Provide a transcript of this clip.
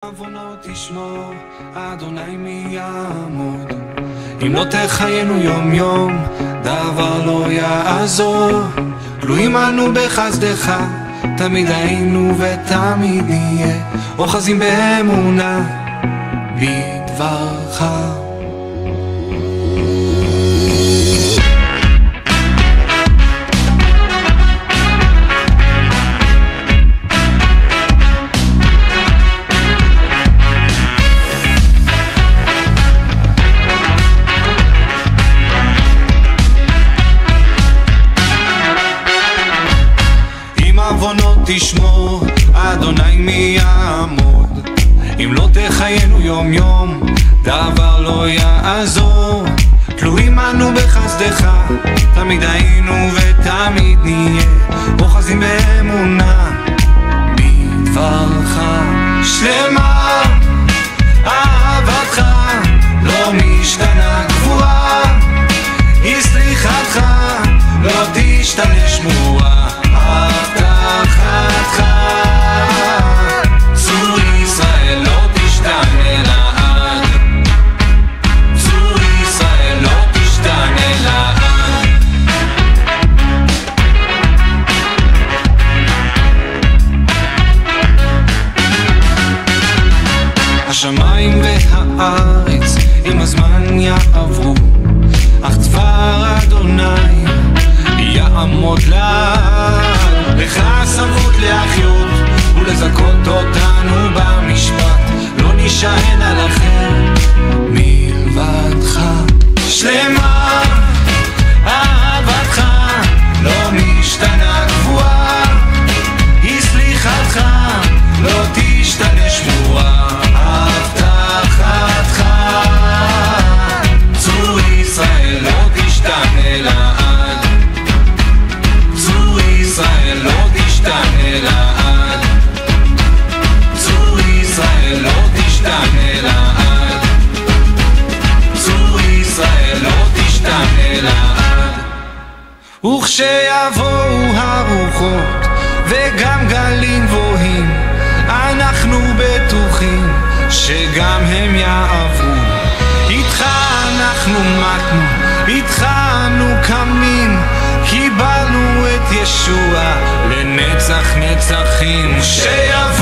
עוונות תשמור, אדוני מי יעמוד. אם לא תחיינו יום יום, דבר לא יעזור. תלויים אנו בחסדך, תמיד היינו ותמיד נהיה, אוחזים באמונה בדברך. עוונות תשמור, אדוני מי יעמוד. אם לא תחיינו יום יום, דבר לא יעזור. תלויים אנו בחסדך, תמיד היינו ותמיד נהיה, אוחזים באמונה בדברך. שלמה אהבתך, לא משתנה קבועה, היא סליחתך, לא תשתנה שמורה. הבטחתך, צור ישראל לא תשתנה לעד, צור ישראל לא תשתנה לעד. השמיים והארץ עם הזמן יעברו, אך דבר אדוני יעמוד לעד. לך סמכות להחיות ולזכות אותנו במשפט, לא נשען על אחר מלבדך. שלמה אהבתך, לא משתנה קבועה, היא סליחתך, לא תשתנה שמורה. הבטחתך, צור ישראל לא תשתנה לעד, צור ישראל לא תשתנה לעד, צור ישראל לא תשתנה לעד, צור ישראל לא תשתנה לעד. וכשיבואו הרוחות וגם גלים גבוהים, אנחנו בטוחים שגם הם יעברו. איתך אנחנו מתנו, איתך אנו קמים, קיבלנו את ישוע לנצח נצחים. שיבוא